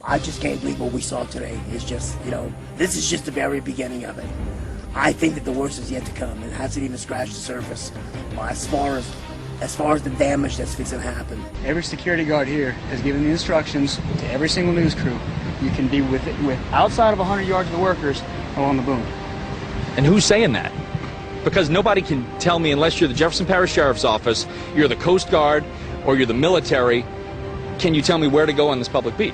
I just can't believe what we saw today. It's just, this is just the very beginning of it. I think that the worst is yet to come. It hasn't even scratched the surface as far as the damage that's fixing to happen. Every security guard here has given the instructions to every single news crew. You can be with outside of 100 yards of the workers along the boom. And who's saying that? Because nobody can tell me, unless you're the Jefferson Parish Sheriff's Office, you're the Coast Guard, or you're the military, can you tell me where to go on this public beach?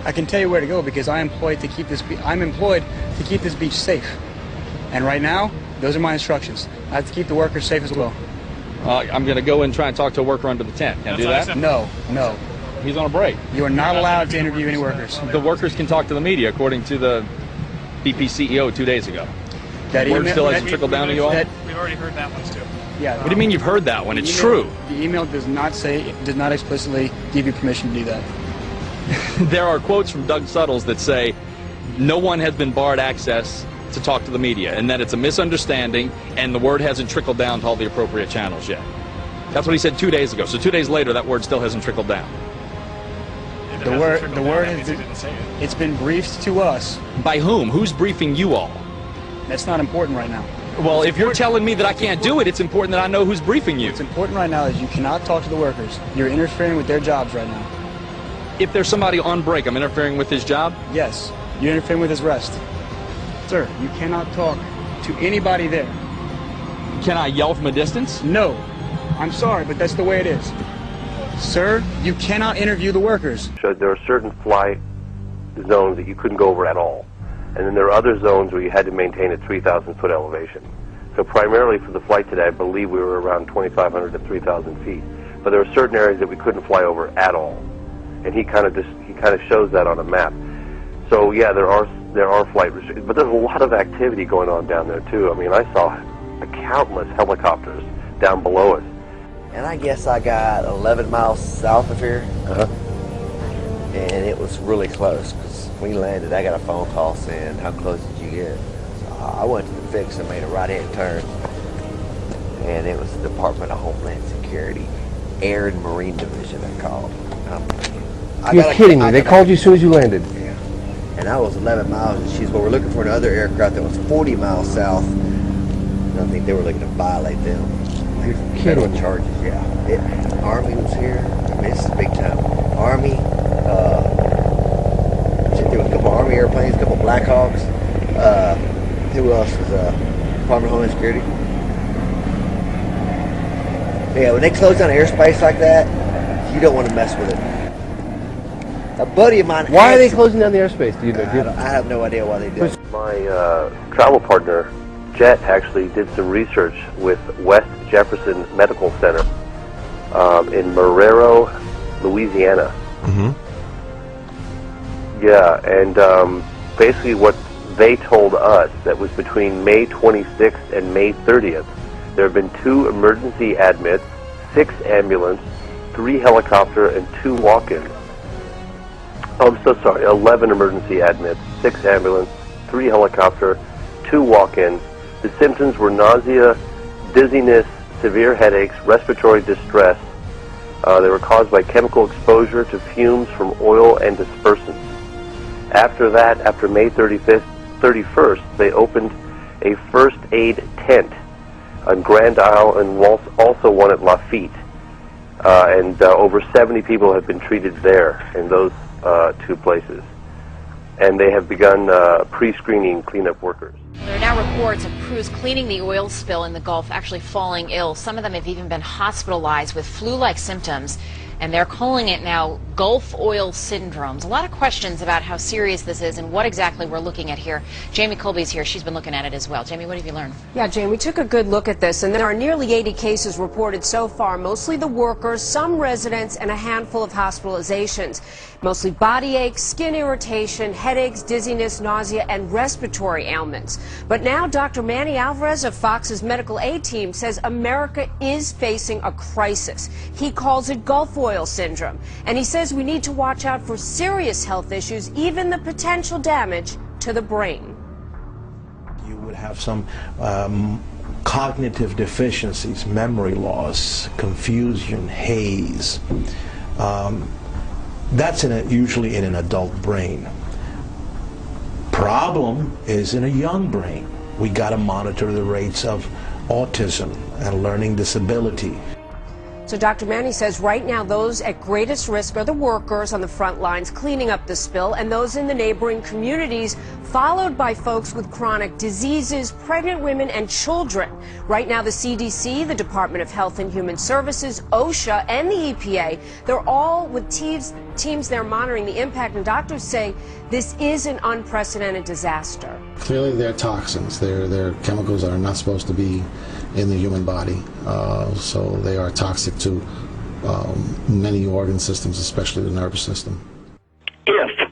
I can tell you where to go because I'm employed to keep this beach safe. And right now, those are my instructions. I have to keep the workers safe as well. I'm going to go and try and talk to a worker under the tent. Can I do that? No. He's on a break. You are not allowed to interview any workers. The workers can talk to the media, according to the BP CEO 2 days ago. That word still hasn't trickled down to you all? We've already heard that one too. Yeah. What do you mean you've heard that one? It's true. The email does not explicitly give you permission to do that. There are quotes from Doug Suttles that say no one has been barred access to talk to the media, and that it's a misunderstanding, and the word hasn't trickled down to all the appropriate channels yet. That's what he said 2 days ago. So 2 days later, that word still hasn't trickled down. The word it's been briefed to us. By whom? Who's briefing you all? That's not important right now. Well, if you're telling me that I can't do it, it's important that I know who's briefing you. What's important right now is you cannot talk to the workers. You're interfering with their jobs right now. If there's somebody on break, I'm interfering with his job? Yes, you're interfering with his rest. Sir, you cannot talk to anybody there. Can I yell from a distance? No. I'm sorry, but that's the way it is. Sir, you cannot interview the workers. So there are certain flight zones that you couldn't go over at all. And then there are other zones where you had to maintain a 3,000-foot elevation. So primarily for the flight today, I believe we were around 2,500 to 3,000 feet. But there are certain areas that we couldn't fly over at all. And he kind of shows that on a map. So yeah, there are flight restrictions, but there's a lot of activity going on down there too. I mean, I saw countless helicopters down below us. And I guess I got 11 miles south of here, and it was really close because when we landed, I got a phone call saying, "How close did you get?" So I went to the fix and made a right-hand turn, and it was the Department of Homeland Security, Air and Marine Division. They called. You're kidding me? They called you as soon as you landed. Yeah. And I was 11 miles, and she's, well, we're looking for another aircraft that was 40 miles south, and I think they were looking to violate them. You're Federal kidding. charges, yeah. Army was here. I mean, this is big time. Army, there was a couple Army airplanes, a couple Blackhawks. Who else was Department of Homeland Security? Yeah, when they close down airspace like that, you don't want to mess with it. A buddy of mine. Why are they closing down the airspace? Do you know? I have no idea why they do it. My travel partner, Jet, actually did some research with West Jefferson Medical Center in Marrero, Louisiana. Mm-hmm. Yeah, and basically what they told us, that was between May 26th and May 30th, there have been 2 emergency admits, 6 ambulance, 3 helicopter, and 2 walk-ins. Oh, I'm so sorry, 11 emergency admits, 6 ambulance, 3 helicopter, 2 walk-ins. The symptoms were nausea, dizziness, severe headaches, respiratory distress. They were caused by chemical exposure to fumes from oil and dispersants. After that, after May 31st, they opened a first aid tent on Grand Isle and also one at Lafitte. And over 70 people have been treated there in those 2 places. And they have begun pre-screening cleanup workers. There are now reports of crews cleaning the oil spill in the Gulf actually falling ill. Some of them have even been hospitalized with flu-like symptoms, and they're calling it now Gulf oil syndromes. A lot of questions about how serious this is and what exactly we're looking at here. Jamie Colby's here. She's been looking at it as well. Jamie, what have you learned? Yeah, Jane, we took a good look at this, and there are nearly 80 cases reported so far, mostly the workers, some residents, and a handful of hospitalizations. Mostly body aches, skin irritation, headaches, dizziness, nausea, and respiratory ailments. But now Dr. Manny Alvarez of Fox's medical aid team says America is facing a crisis. He calls it Gulf oil syndrome, and he says we need to watch out for serious health issues, even the potential damage to the brain. You would have some cognitive deficiencies, memory loss, confusion, haze. That's usually in an adult brain. Problem is in a young brain. We got to monitor the rates of autism and learning disability. So Dr. Manny says right now those at greatest risk are the workers on the front lines cleaning up the spill and those in the neighboring communities, followed by folks with chronic diseases, pregnant women, and children. Right now the CDC, the Department of Health and Human Services, OSHA, and the EPA, they're all with teams there monitoring the impact, and doctors say this is an unprecedented disaster. Clearly they're toxins. They're chemicals that are not supposed to be in the human body, so they are toxic to many organ systems, especially the nervous system. If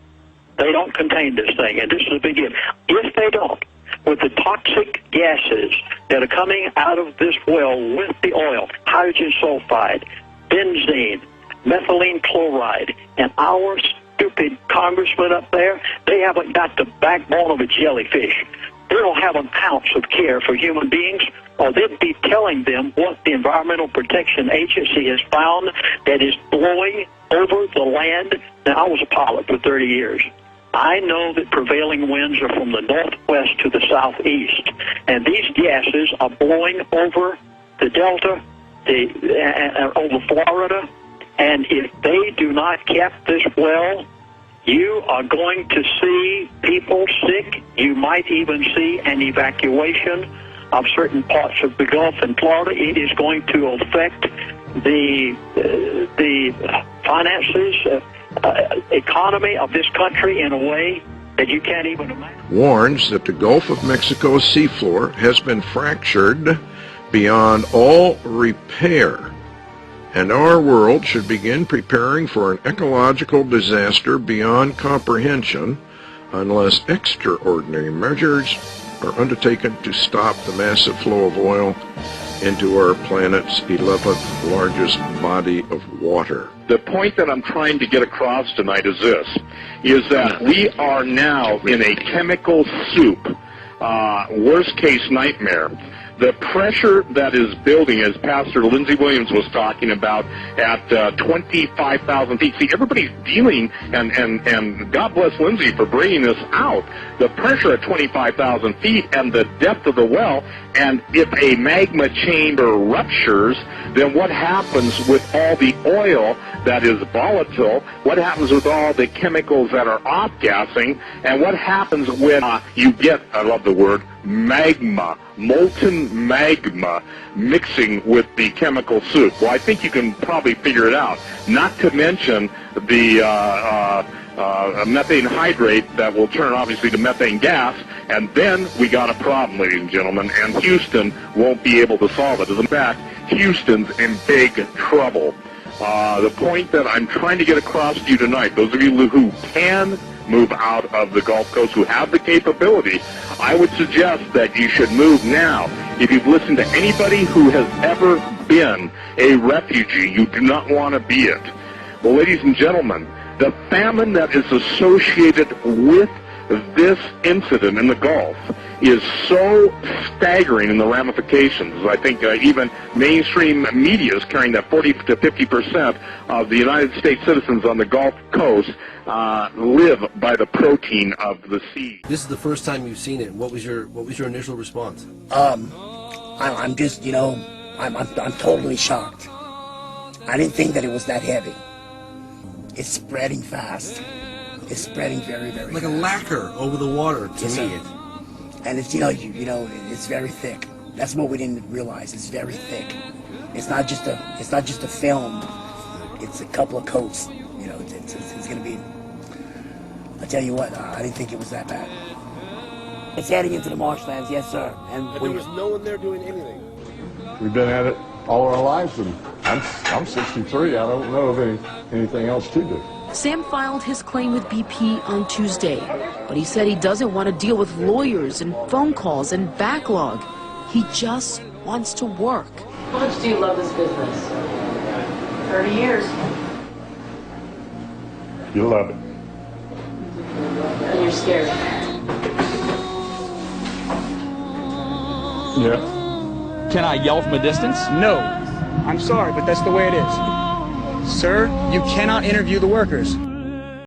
they don't contain this thing, and this is a big if they don't, with the toxic gases that are coming out of this well with the oil, hydrogen sulfide, benzene, methylene chloride, and our stupid congressmen up there, they haven't got the backbone of a jellyfish. They don't have an ounce of care for human beings, or they'd be telling them what the Environmental Protection Agency has found that is blowing over the land. Now, I was a pilot for 30 years. I know that prevailing winds are from the northwest to the southeast, and these gases are blowing over the Delta, over Florida, and if they do not cap this well, you are going to see people sick. You might even see an evacuation of certain parts of the Gulf and Florida. It is going to affect the finances, economy of this country in a way that you can't even imagine. Warns that the Gulf of Mexico's seafloor has been fractured beyond all repair, and our world should begin preparing for an ecological disaster beyond comprehension unless extraordinary measures are undertaken to stop the massive flow of oil into our planet's 11th largest body of water. The point that I'm trying to get across tonight is this, is that we are now in a chemical soup, worst case nightmare. The pressure that is building, as Pastor Lindsey Williams was talking about, at 25,000 feet. See, everybody's dealing, and God bless Lindsey for bringing this out. The pressure at 25,000 feet and the depth of the well, and if a magma chamber ruptures, then what happens with all the oil that is volatile? What happens with all the chemicals that are off-gassing? And what happens when you get, I love the word, magma, molten magma mixing with the chemical soup? Well, I think you can probably figure it out. Not to mention the methane hydrate that will turn obviously to methane gas, and then we got a problem, ladies and gentlemen, and Houston won't be able to solve it. As a matter of fact, Houston's in big trouble. The point that I'm trying to get across to you tonight, those of you who can move out of the Gulf Coast, who have the capability, I would suggest that you should move now. If you've listened to anybody who has ever been a refugee, you do not want to be it. Well, ladies and gentlemen, the famine that is associated with this incident in the Gulf is so staggering in the ramifications. I think even mainstream media is carrying that 40 to 50% of the United States citizens on the Gulf Coast live by the protein of the sea. This is the first time you've seen it. What was your initial response? I'm just, I'm totally shocked. I didn't think that it was that heavy. It's spreading fast. It's spreading very, very like fast. a lacquer over the water to Yes, me. sir. And it's it's very thick. That's what we didn't realize. It's very thick. It's not just a film. It's a couple of coats. It's going to be. I tell you what, I didn't think it was that bad. It's heading into the marshlands, yes, sir. And there was no one there doing anything. We've been at it all our lives, and I'm 63. I don't know of anything else to do. Sam filed his claim with BP on Tuesday, but he said he doesn't want to deal with lawyers and phone calls and backlog. He just wants to work. How much do you love this business? 30 years. You love it. And you're scared. Yeah. Can I yell from a distance? No. I'm sorry, but that's the way it is. Sir, you cannot interview the workers.